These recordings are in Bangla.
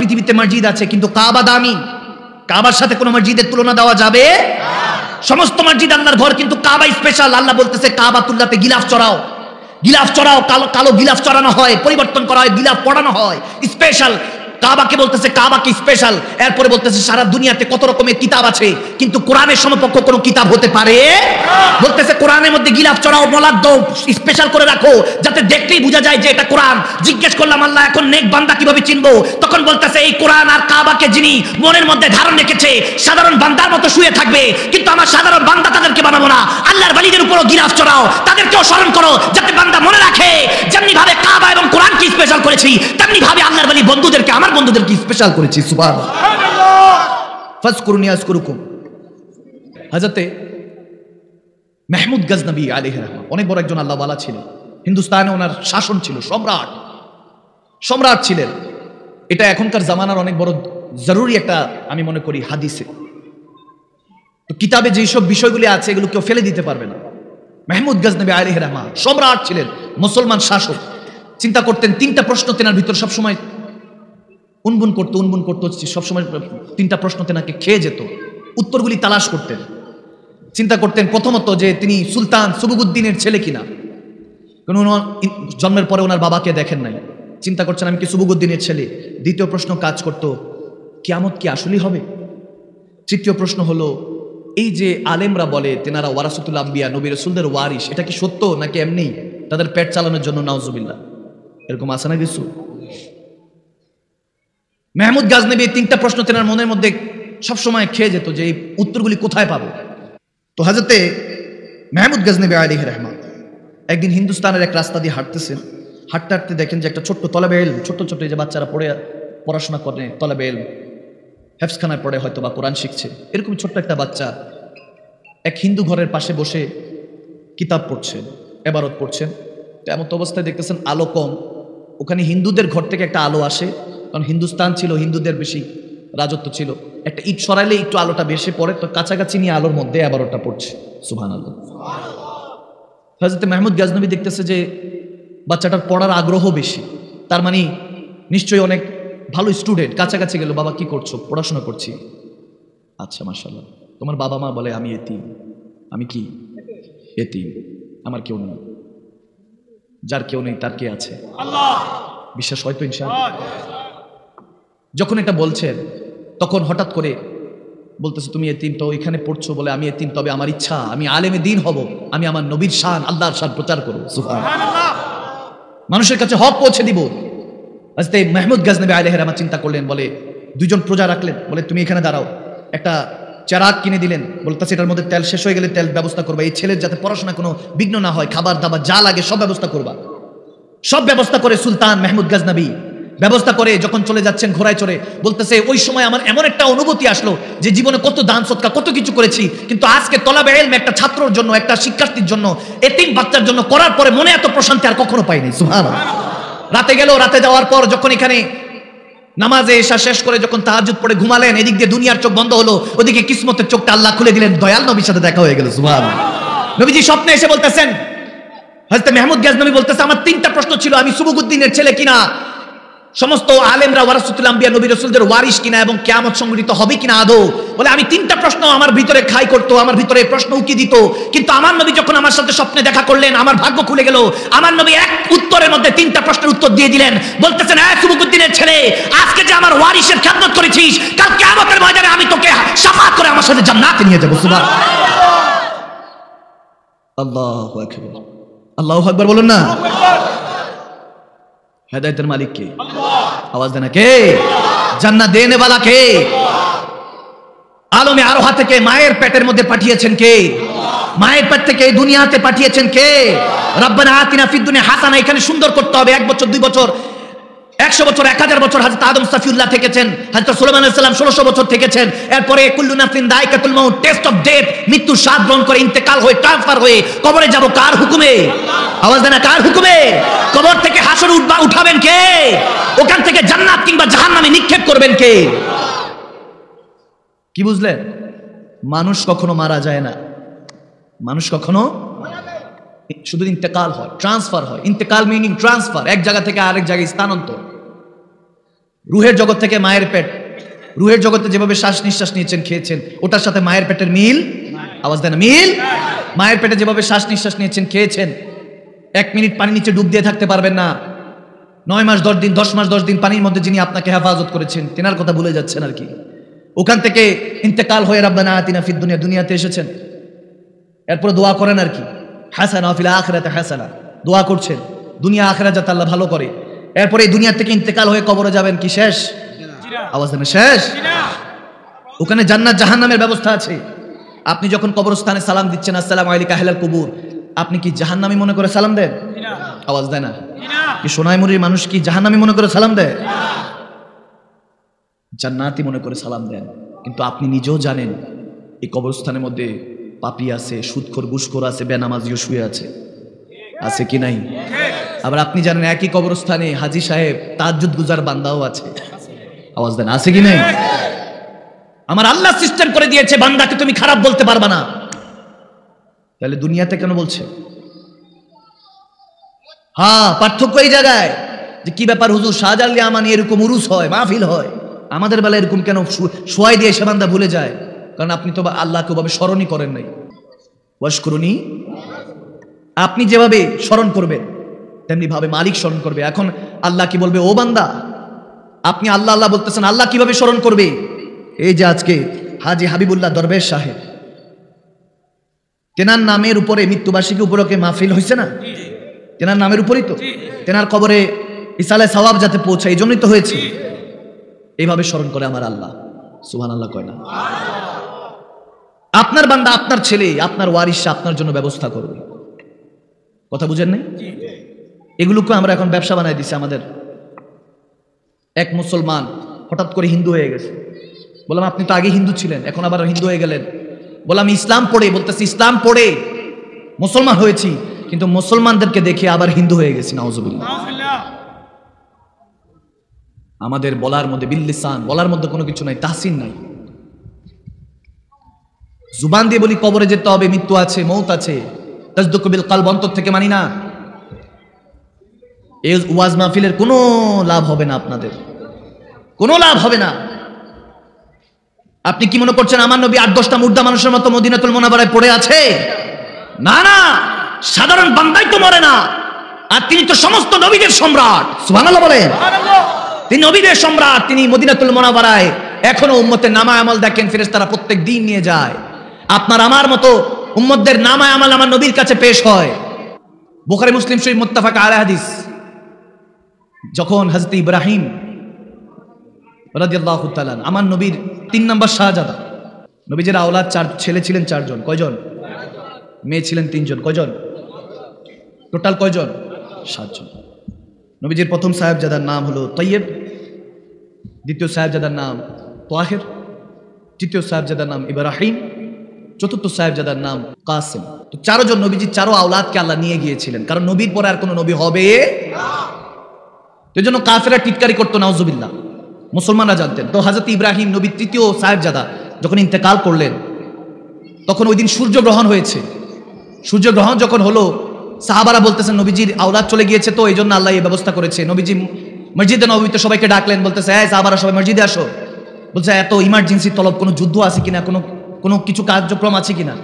পৃথিবীতে মসজিদ আছে, কিন্তু কাবা দামি। কাবার সাথে কোনো মসজিদের তুলনা দেওয়া যাবে? সমস্ত মসজিদ আল্লাহর ঘর, কিন্তু কাবা স্পেশাল। আল্লাহ বলতেছে কাবাতুল্লাহতে গিলাফ চড়াও, গিলাফ চড়াও। কালো কালো গিলাফ চড়ানো হয়, পরিবর্তন করা হয়, গিলাফ পড়ানো হয়। স্পেশাল কাবাকে বলতেছে, কাবাকে স্পেশাল। এরপরে বলতেছে সারা দুনিয়াতে কত রকমের কিতাব আছে, কিন্তু কোরআনের সমকক্ষ কোনো কিতাব হতে পারে? বলতেছে কোরআনের মধ্যে গিলাফ চড়াও, মোলাদ দাও, স্পেশাল করে রাখো, যাতে দেখতেই বোঝা যায় যে এটা কোরআন। জিজ্ঞেস করলাম আল্লাহ এখন নেক বান্দা কিভাবে চিনবো? তখন বলতেছে এই কোরআন আর কাবাকে যিনি মনের মধ্যে ধারণ রেখেছে সাধারণ বান্দার মতো শুয়ে থাকবে, কিন্তু আমার সাধারণ বান্দা তাদেরকে বানাবো না। আল্লাহর ওয়ালিদের উপরও গিলাফ চড়াও, তাদেরকেও স্মরণ করো, যাতে বান্দা মনে রাখে যেমনি ভাবে কাবা এবং কোরআনকে স্পেশাল করেছি, তেমনি ভাবে আল্লাহর ওয়ালি বন্ধুদেরকে, আমার বন্ধুদেরকে স্পেশাল করেছি। সুবহানাল্লাহ। ফাজকুরুনি আযকুরুকুম। হযরতে মাহমুদ গজনবী আলাইহিস সালাম অনেক বড় একজন আল্লাহ ওয়ালা ছিলেন। হিন্দুস্তানে ওনার শাসন ছিল, সম্রাট ছিলেন। এটা এখনকার জামানার অনেক বড় জরুরি একটা, আমি মনে করি, হাদিসে। তো কিতাবে যেসব বিষয়গুলি আছে এগুলো কেউ ফেলে দিতে পারবে না। মাহমুদ গজনবী আলাইহিস সালাম সম্রাট ছিলেন, মুসলমান শাসক। চিন্তা করতেন, তিনটা প্রশ্ন তেনার ভিতর সবসময় উনবুন করতো, সবসময় তিনটা প্রশ্ন তেনাকে খেয়ে যেত। উত্তরগুলি তালাশ করতেন। চিন্তা করতেন প্রথমত যে তিনি সুলতান সুবুগুদ্দিনের ছেলে কিনা, কারণ জন্মের পরে ওনার বাবাকে দেখেন নাই। চিন্তা করছেন আমি কি সুবুগুদ্দিনের ছেলে। দ্বিতীয় প্রশ্ন কাজ করত, কিয়ামত কি আসলেই হবে? তৃতীয় প্রশ্ন হলো, এই যে আলেমরা বলে তেনারা ওয়ারাসাতুল আম্বিয়া, নবী রাসূলদের ওয়ারিস, এটা কি সত্য নাকি এমনি তাদের পেট চালানোর জন্য? নাউজুবিল্লাহ, এরকম আছে না কিছু? মাহমুদ গজনবী তিনটা প্রশ্ন তেনার মনের মধ্যে সবসময় খেয়ে যেত যে এই উত্তরগুলি কোথায় পাবো। তো হযরতে মাহমুদ গজনবী আলাইহিস সালাম একদিন হিন্দুস্তানের এক রাস্তা দিয়ে হাঁটতেছেন। হাঁটতে হাঁটতে দেখেন যে একটা ছোট্ট তলাবে ইলম, ছোট্ট ছোট্ট যে বাচ্চারা পড়াশোনা করে, তলাবে ইলম, হেফজখানায় পড়ে হয়তো বা কোরআন শিখছে, এরকম ছোট্ট একটা বাচ্চা এক হিন্দু ঘরের পাশে বসে কিতাব পড়ছেন, ইবারত পড়ছেন। তো এমন অবস্থায় দেখতেছেন আলো কম। ওখানে হিন্দুদের ঘর থেকে একটা আলো আসে, কারণ হিন্দুস্তান ছিল, হিন্দুদের বেশি রাজত্ব ছিল। একটা ইট সরাইলে একটু আলোটা বেশি পড়ে, তো কাছাকাছি নিয়ে আলোর মধ্যে ইবারতটা পড়ছে। সুবহানাল্লাহ। হযরত মাহমুদ গজনবী দেখতেছে যে বাচ্চাটার পড়ার আগ্রহ বেশি, তার মানে নিশ্চয়ই অনেক ভালো স্টুডেন্ট। কাছাকাছি গেল, বাবা কি করছো? পড়াশোনা করছি। আচ্ছা মাশাআল্লাহ, তোমার বাবা মা? বলে আমি এতিম। আমি কি এতিম? আমার কেউ নেই। যার কেউ নেই তার কে আছে? আল্লাহ। বিশ্বাস হয়তো ইনশাআল্লাহ। যখন এটা বলছেন তখন হঠাৎ করে বলতেছে তুমি এতিম, তো এখানে পড়ছো বলে আমি এতিম, তবে আমার ইচ্ছা আমি আলেমে দ্বীন হব, আমি আমার নবীর শান, আল্লাহর শান প্রচার করব, সুবহানাল্লাহ, মানুষের কাছে হক পৌঁছে দিব। হযরত মাহমুদ গজনবী আলাইহিস সালাম চিন্তা করলেন, বলে দুইজন প্রজা রাখলেন, বলে তুমি এখানে দাঁড়াও। একটা চারাক কিনে দিলেন, বলতেছে এটার মধ্যে তেল শেষ হয়ে গেলে তেল ব্যবস্থা করবা, এই ছেলের যাতে পড়াশোনা কোনো বিঘ্ন না হয়, খাবার দাবার যা লাগে সব ব্যবস্থা করবা। সব ব্যবস্থা করে সুলতান মাহমুদ গজনবী ব্যবস্থা করে যখন চলে যাচ্ছেন ঘোড়ায় চড়ে, বলতেছে ওই সময় আমার এমন একটা অনুভূতি আসলো যে জীবনে কত দান সৎকার কত কিছু করেছি, কিন্তু আজকে তলাবে ইলম একটা ছাত্রর জন্য, একটা শিক্ষার্থীর জন্য, এতিম বাচ্চার জন্য করার পরে মনে এত প্রশান্তি আর কখনো পাইনি। সুবহানাল্লাহ। রাতে গেল, রাতে যাওয়ার পর যখন এখানে নামাজে এশা শেষ করে যখন তাহাজ্জুদ পড়ে ঘুমালেন, এদিক দিয়ে দুনিয়ার চোখ বন্ধ হলো, ওদিকে কিসমতের চোখটা আল্লাহ খুলে দিলেন, দয়াল নবীর সাথে দেখা হয়ে গেল। সুবহানাল্লাহ। নবীজি স্বপ্নে এসে বলতেছেন, হযরত মাহমুদ গজনবী বলতেছে আমার তিনটা প্রশ্ন ছিল, আমি সুবুগুদ্দিনের ছেলে কিনা, সমস্ত আলেমরা ওয়ারাসাতুল আম্বিয়া, নবী রাসূলদের ওয়ারিস কিনা, এবং কিয়ামত সংঘটিত হবে কিনা আদৌ। বলে আমি তিনটা প্রশ্ন আমার ভিতরে খাই করতো, আমার ভিতরে প্রশ্ন উকি দিত, কিন্তু আমার নবী যখন আমার সাথে স্বপ্নে দেখা করলেন আমার ভাগ্য খুলে গেল। আমার নবী এক উত্তরের মধ্যে তিনটা প্রশ্নের উত্তর দিয়ে দিলেন। বলতেছেন হ্যাঁ সুবুগুদ্দিনের ছেলে, আজকে যে আমার ওয়ারিসের খেদমত করেছিস, কাল কিয়ামতের ময়দানে আমি তোকে শাফাআত করে আমার সাথে জান্নাতে নিয়ে যাব। সুবহানাল্লাহ। আল্লাহু আকবার, আল্লাহু আকবার বলুন না। হেদায়েতের মালিক কে? আল্লাহ। আওয়াজ দেনা কে? জান্নাত দেনে वाला কে? আলমে আরোহা থেকে মায়ের পেটের মধ্যে পাঠিয়েছেন কে? মায়ের পেট থেকে দুনিয়াতে পাঠিয়েছেন কে? রব্বানা আতিনা ফিদ দুনিয়া হাসানা। এখানে সুন্দর করতে হবে, 1 বছর 2 বছর 100 বছর 1000 বছর। হযরত আদম সাফিউল্লাহ থেকেছেন, হযরত সুলাইমান আলাইহিস সালাম 1600 বছর থেকেছেন। এরপরে কুল্লু নাফসিন দায়িকাতুল মাউত, টেস্ট অফ ডেথ, মৃত্যুর স্বাদ গ্রহণ করে ইন্তেকাল হয়ে ট্রান্সফার হয়ে কবরে যাব কার হুকুমে? আওয়াজ দেনা কার হুকুমে? কবর থেকে হাসর উঠাবেন কে? ওখান থেকে জান্নাত কিংবা জাহান্নামে নিক্ষেপ করবেন কে? কি বুঝলেন? মানুষ কখনো মারা যায় না, মানুষ কখনো শুধু ইন্তেকাল হয়, ট্রান্সফার হয়। ইন্তেকাল মিনিং ট্রান্সফার, এক জায়গা থেকে আরেক জায়গায় স্থানান্তর। রুহের জগৎ থেকে মায়ের পেট, রুহের জগতে যেভাবে শ্বাস নিঃশ্বাস নিয়েছেন খেয়েছেন, ওটার সাথে মায়ের পেটের মিল, আওয়াজ দেন মিল। মায়ের পেটে যেভাবে শ্বাস নিঃশ্বাস নিয়েছেন খেয়েছেন, 1 মিনিট পানি নিচে ডুব দিয়ে থাকতে পারবেন না। 9 মাস 10 দিন, 10 মাস 10 দিন পানির মধ্যে যিনি আপনাকে হেফাজত করেছেন, তেনার কথা ভুলে যাচ্ছেন আর কি। ওখান থেকে ইন্তেকাল হয়ে রাব্বানা আতিনা ফিদ দুনিয়া, দুনিয়াতে এসেছেন। এরপরে দোয়া করেন আর কি, হাসানা ফিল আখিরাতি হাসানা, দোয়া করছেন দুনিয়া আখিরাত যাতে আল্লাহ ভালো করে। এরপরে এই দুনিয়া থেকে ইন্তেকাল হয়ে কবরে যাবেন, কি শেষ? আওয়াজ দেন শেষ। ওখানে জান্নাত জাহান্নামের ব্যবস্থা আছে। আপনি যখন কবরস্থানে সালাম দিচ্ছেন, আসসালামু আলাইকা আহলাল কুবুর, আপনি কি জাহান্নামী মনে করে সালাম দেন? আওয়াজ দেয় না? কি সোনাইমুড়ির মানুষ কি জাহান্নামী মনে করে সালাম দেয়? জান্নাতি মনে করে সালাম দেন। কিন্তু আপনি নিজেও জানেন এই কবরস্থানের মধ্যে পাপী আছে, সুদখোর ঘুষখোর আছে, বেনামাজিও শুয়ে আছে, আছে কি নাই? আবার আপনি জানেন একই কবরস্থানে হাজী সাহেব তাহাজ্জুদ গুজার বান্দাও আছে, আওয়াজ দেন, আছে কি নাই? আমার আল্লাহ সিস্টেম করে দিয়েছে বান্দাকে তুমি খারাপ বলতে পারবা না। তাহলে দুনিয়াতে কেন বলছে? হ্যাঁ, পার্থক্য এই জায়গায় যে কি ব্যাপার হুজুর, শাহজালাল ইয়ামানি এরকম উরুস হয়, মাহফিল হয়, আমাদের বেলা এরকম কেন শোয়াই দিয়ে সে বান্দা ভুলে যায়? কারণ আপনি তো আল্লাহকে ওভাবে স্মরণই করেন নাই। ওয়াশকুরুনি, আপনি যেভাবে স্মরণ করবেন তেমনি ভাবে মালিক স্মরণ করবে। এখন আল্লাহ কি বলবে, ও বান্দা আপনি আল্লাহ আল্লাহ বলতেছেন, আল্লাহ কিভাবে স্মরণ করবে? এই যে আজকে হাজী হাবিবুল্লাহ দরবেশ সাহেব, তেনার নামের উপরে মৃত্যুবার্ষিকী উপলক্ষে মাহফিল হয়েছে না? তেনার নামের উপরেই তো, তেনার কবরে ইসালে সওয়াব যাতে পৌঁছায় এই জন্যই তো হয়েছে। এইভাবে স্মরণ করে আমার আল্লাহ, সুবহানাল্লাহ কয় না? আপনার বান্দা, আপনার ছেলে, আপনার ওয়ারিসা আপনার জন্য ব্যবস্থা করবে। কথা বুঝেন নাই? এগুলোকে আমরা এখন ব্যবসা বানাই দিছি আমাদের। এক মুসলমান হঠাৎ করে হিন্দু হয়ে গেছে। বললাম আপনি তো আগে হিন্দু ছিলেন, এখন আবার হিন্দু হয়ে গেলেন। বললাম ইসলাম পড়ে, বলতেছি ইসলাম পড়ে মুসলমান হয়েছি, কিন্তু মুসলমানদেরকে দেখে আবার হিন্দু হয়ে গেছি, নাউজুবিল্লাহ। আমাদের বলার মধ্যে বিল্লিসান, বলার মধ্যে কোনো কিছু নাই, তাহসিন নাই। জুবান দিয়ে বলি কবরে যেতে হবে, মৃত্যু আছে, মৌত আছে, তাসদুকু বিল কলব, অন্তর থেকে মানি না। এই ওয়াজ মাহফিলের কোনো লাভ হবে না, আপনাদের কোনো লাভ হবে না। আপনি কি মনে করছেন আমার নবী 8-10টা মুর্দা মানুষের মতো মদিনাতুল মুনাওয়ারায় পড়ে আছে? না না, সাধারণ বান্দাই তো মরে না। আর তিনি তো সমস্ত নবীদের সম্রাট, সুবহানাল্লাহ বলেন। তিনি নবীদের সম্রাট, তিনি মদিনাতুল মুনাওয়ারায় এখনো উম্মতের নামায়ে আমল দেখেন, ফেরেশতারা প্রত্যেক দিন নিয়ে যায়। আপনার আমার মতো উম্মতদের নামায়ে আমল আমার নবীর কাছে পেশ হয়। বুখারী মুসলিম শরীফ মুত্তাফাক আলাইহি হাদিস, যখন হযরত ইব্রাহিম রাদিয়াল্লাহু তাআলা, আমার নবীর 3 নম্বর শাহজাদা, নবীজির আওলাদ 4 ছেলে ছিলেন 4 জন, কয়জন? মেয়ে ছিলেন 3 জন, কয়জন? টোটাল কয়জন? 7 জন। নবীজির প্রথম সাহেবজাদার নাম হলো তৈয়ব, দ্বিতীয় সাহেবজাদার নাম তাহের, তৃতীয় সাহেবজাদার নাম ইব্রাহিম, চতুর্থ সাহেবজাদার নাম কাসিম। তো 4 জন নবীজির 4 আওলাদকে আল্লাহ নিয়ে গিয়েছিলেন, কারণ নবীর পরে আর কোনো নবী হবে না। এই জন্য কাফেররা টিটকারি করতো, নাউজুবিল্লাহ। মুসলমানরা জানতেন। তো হযরত ইব্রাহিম নবীর তৃতীয় সাহেবজাদা যখন ইন্তেকাল করলেন, তখন ওই দিন সূর্যগ্রহণ হয়েছে। সূর্যগ্রহণ যখন হলো, সাহাবারা বলতেছেন নবীজির আওলাদ চলে গিয়েছে, তো এই জন্য আল্লাহ এই ব্যবস্থা করেছে। নবীজি মসজিদে নববীতে সবাইকে ডাকলেন, বলতেছে হ্যাঁ সাহাবারা সবাই মসজিদে আসো। বলছে এত ইমার্জেন্সি তলব, কোনো যুদ্ধ আছে কিনা, কোনো কিছু কার্যক্রম আছে কিনা?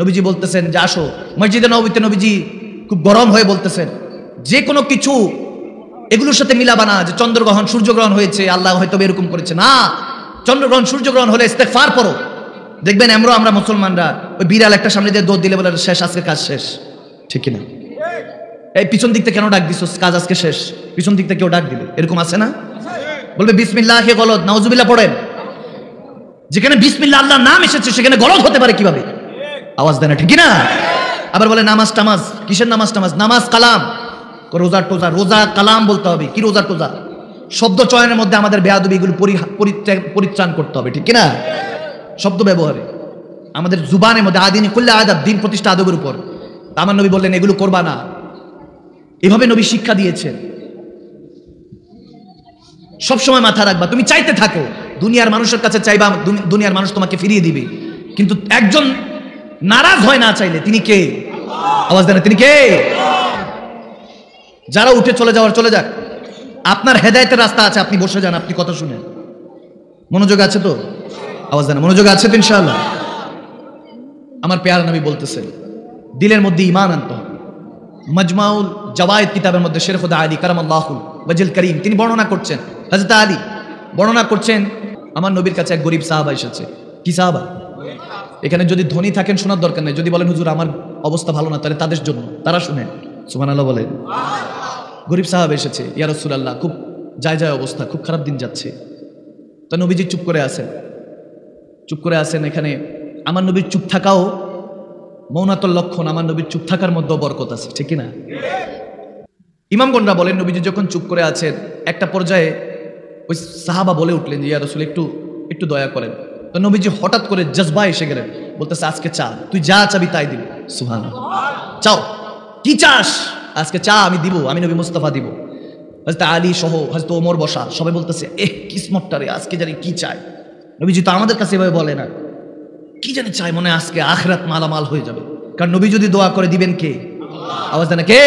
নবীজি বলতেছেন যে আসো। মসজিদে নববীতে নবীজি খুব গরম হয়ে বলতেছেন যে কোনো কিছু এগুলোর সাথে মিলাবা না, যে চন্দ্রগ্রহণ সূর্যগ্রহণ হয়েছে আল্লাহ হয়তো এরকম করেছে না। চন্দ্রগ্রহণ সূর্যগ্রহণ হলে ইস্তেগফার পড়ো। দেখবেন আমরা মুসলমানরা ওই বিড়াল একটা সামনে দিয়ে দৌড় দিলে বলে শেষ, আজকে কাজ শেষ, ঠিক কিনা? এই পিছন দিক থেকে কেন ডাক দিছো, কাজ আজকে শেষ, পিছন দিক থেকে কেউ ডাক দিলে, এরকম আছে না? বলবে বিসমিল্লাহে গলদ, নাউজুবিল্লাহ পড়েন। যেখানে বিসমিল্লাহ আল্লাহর নাম এসেছে সেখানে গলদ হতে পারে কিভাবে? আওয়াজ দেয় না, ঠিক কিনা? আবার বলে নামাজ টামাজ, কিসের নামাজ টামাজ? নামাজ কালাম, রোজা টোজা, রোজা কালাম বলতে হবে, কি রোজা টোজা? শব্দ চয়নের মধ্যে আমাদের বেয়াদবি, এগুলো পরিত্রাণ করতে হবে, ঠিক কিনা? শব্দ ব্যবহারে আমাদের জুবানের মধ্যে আদিনী কুল্লা আদাব, দিন প্রতিষ্ঠা আদবের উপর। আমার নবী বললেন এগুলো করবা না। এভাবে নবী শিক্ষা দিয়েছেন। সবসময় মাথা রাখবা, তুমি চাইতে থাকো, দুনিয়ার মানুষের কাছে চাইবা, দুনিয়ার মানুষ তোমাকে ফিরিয়ে দিবে, কিন্তু একজন নারাজ হয় না চাইলে, তিনি কে? আওয়াজ দেন, তিনি কে? যারা উঠে চলে যাওয়ার চলে যাক, আপনার হেদায়েতের রাস্তা আছে, আপনি বসে যান, আপনি কথা শুনেন। মনোযোগ আছে তো? আওয়াজ দেন, মনোযোগ আছে তো ইনশাআল্লাহ? আমার পেয়ারা নবী বলতেছেন দিলের মধ্যে ঈমান আনতে হবে। মাজমাউল জাওয়ায়েদ কিতাবের মধ্যে শের খুদা আলী কারামাল্লাহু ওয়াজহুল করিম তিনি বর্ণনা করছেন, হযরত আলী বর্ণনা করছেন, আমার নবীর কাছে এক গরিব সাহাবা এসেছে। কি সাহাবা? এখানে যদি ধনী থাকেন শোনার দরকার নেই, যদি বলেন হুজুর আমার অবস্থা ভালো না, তাহলে তাদের জন্য, তারা শুনেন। সুবহানাল্লাহ বলেন। গরিব সাহাবা এসেছে, ইয়া রাসূলুল্লাহ খুব যায় অবস্থা, খুব খারাপ দিন যাচ্ছে। তো নবীজি চুপ করে আছেন। এখানে আমার নবীর চুপ থাকাও মৌনাতুল লক্ষণ, আমার নবীর চুপ থাকার মধ্যেও বরকত আছে, ঠিক না? ইমামগণরা বলেন নবীজি যখন চুপ করে আছেন, একটা পর্যায়ে ওই সাহাবা বলে উঠলেন যে ইয়া রাসূল একটু দয়া করেন। তো নবীজি হঠাৎ করে জজবা এসে গেলেন, বলতেছে আজকে চা, তুই যা চাবি তাই দিব। সুবহানাল্লাহ। চাও, কি চাস? আজকে চা আমি দিব, আমি নবী মুস্তাফা দিব। হযরত আলী সহ হযরত ওমর বসা, সবাই বলতেছে কিসমতটা রে, আজকে জানি কি চাই। নবীজি তো আমাদের কাছে এভাবে বলে না, কি জানি চাই, মনে আজকে আখিরাত মালামাল হয়ে যাবে। কারণ নবী যদি দোয়া করে দিবেন কে? আওয়াজ দেন কে?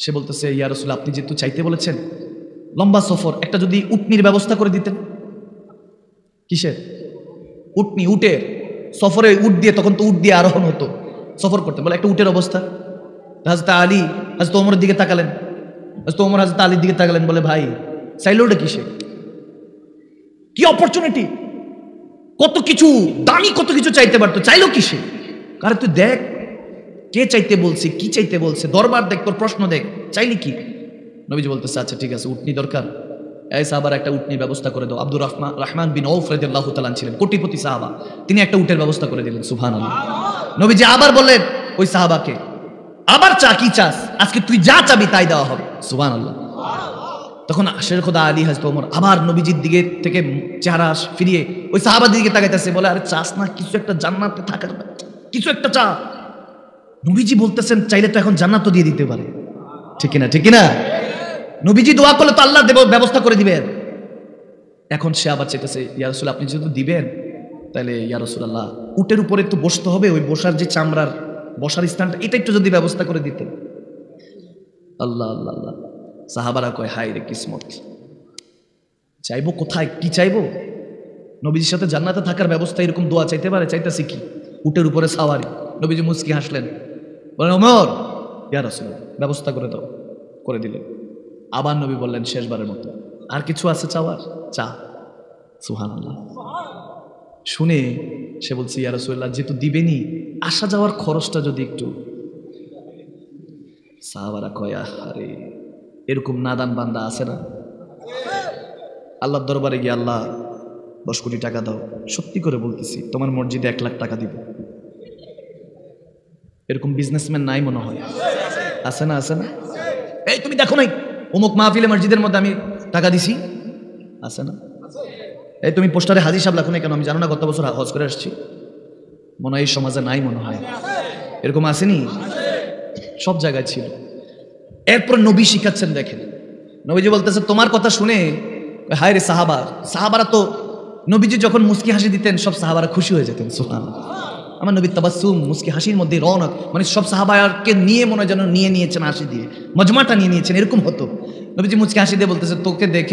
সে বলতেছে ইয়া রাসূল আপনি যেহেতু চাইতে বলেছেন, লম্বা সফর, একটা যদি উটনির ব্যবস্থা করে দিতেন। কিসের? উটনি, উটের সফরে উট দিয়ে, তখন তো উট দিয়ে আরোহণ হতো, সফর করতেন, বলে একটা উটের অবস্থা। হযরত আলী হযরত ওমরের দিকে তাকালেন, হযরত ওমর হযরত আলীর দিকে তাকালেন, বলে ভাই চাইলো ওটা কিসে? কি অপরচুনিটি, কত কিছু দামি, কত কিছু চাইতে পারতো, চাইলো কিসে? কারণ তুই দেখ কে চাইতে বলছে, কি চাইতে বলছে, দরবার দেখ, তোর প্রশ্ন দেখ, চাইলি কি? নবীজি বলতেছে আচ্ছা ঠিক আছে, উটনি দরকার, এই সাহাবার একটা উটনির ব্যবস্থা করে দাও। আব্দুর রহমান বিন আউফ রাদিয়াল্লাহু তাআলা ছিলেন কোটিপতি সাহাবা, তিনি একটা উটের ব্যবস্থা করে দিলেন। সুবহানাল্লাহ। নবীজি আবার বললেন ওই সাহাবাকে, আবার চা, কি চাস? আজকে তুই যা চাবি তাই দেওয়া হবে। সুবহানাল্লাহ। তখন শের খোদা আলী হযরত ওমর আবার নবীজির দিকে থেকে চেহারা ফিরিয়ে ওই সাহাবার দিকে তাকাইতেছে, বলে আরে চাস না কিছু একটা, জান্নাতে থাকার কিছু একটা চা। নবীজি বলতেছেন চাইলে তো এখন জান্নাত দিয়ে দিতে পারে, ঠিক না? ঠিক না? নবীজি দোয়া করলে তো আল্লাহ ব্যবস্থা করে দিবেন। এখন সে আবার চাইতেছে ইয়া রাসূল আপনি যেহেতু দিবেন, তাহলে ইয়া রাসূলুল্লাহ উটের উপরে একটু বসতে হবে, ওই বসার যে চামড়ার বসার স্থানটা, এটা একটু যদি ব্যবস্থা করে দিতেন। আল্লাহ আল্লাহ আল্লাহ। সাহাবারা কয় হায় রে কিসমত, চাইবো কোথায়, কি চাইবো? নবীজির সাথে জান্নাতে থাকার ব্যবস্থা, এরকম দোয়া চাইতে পারে? চাইতেছি কি? উটের উপরে সাওয়ারি। নবীজি মুচকি হাসলেন, বলেন ওমর ইয়া রাসূলুল্লাহ ব্যবস্থা করে দাও, করে দিলেন। আবার নবী বললেন শেষবারের মতো, আর কিছু আছে চাওয়ার? চা। সুবহানাল্লাহ। শুনে সে বলছে ইয়া রাসূলুল্লাহ যেহেতু দিবেনি, আসা যাওয়ার খরচটা যদি একটু। সাহাবারা কয় আরে এরকম নাদান বান্দা আছে না? আল্লাহর দরবারে গিয়ে আল্লাহ 10 কোটি টাকা দাও, সত্যি করে বলতেছি তোমার মসজিদে 1 লাখ টাকা দিব। এরকম বিজনেসম্যান নাই মনে হয়? আছে না? আছে না? এই তুমি দেখো নাই অমুক মাহফিলে মসজিদের মধ্যে আমি টাকা দিছি, আছে না? এই তুমি পোস্টারে হাজী সাহেব লেখো না কেন? আমি জানো না, গত বছর হজ করে আসছি। মনে হয় এই সমাজে নাই, মনে হয় এরকম আসেনি, সব জায়গায় ছিল। এরপর নবী শিখাচ্ছেন, দেখেন নবীজি বলতেছে তোমার কথা শুনে হায় রে সাহাবারা তো নবীজি যখন মুস্কি হাসি দিতেন সব সাহাবারা খুশি হয়ে যেতেন। সুবহানাল্লাহ। আমার নবী তাবাসসুম, মুস্কি হাসির মধ্যে রৌনক, মানে সব সাহাবাকে নিয়ে মনে যেন নিয়ে নিয়েছেন হাসি দিয়ে, মজমাটা নিয়ে নিয়েছেন, এরকম হতো। নবীজি মুস্কি হাসি দিয়ে বলতেছে তোকে দেখে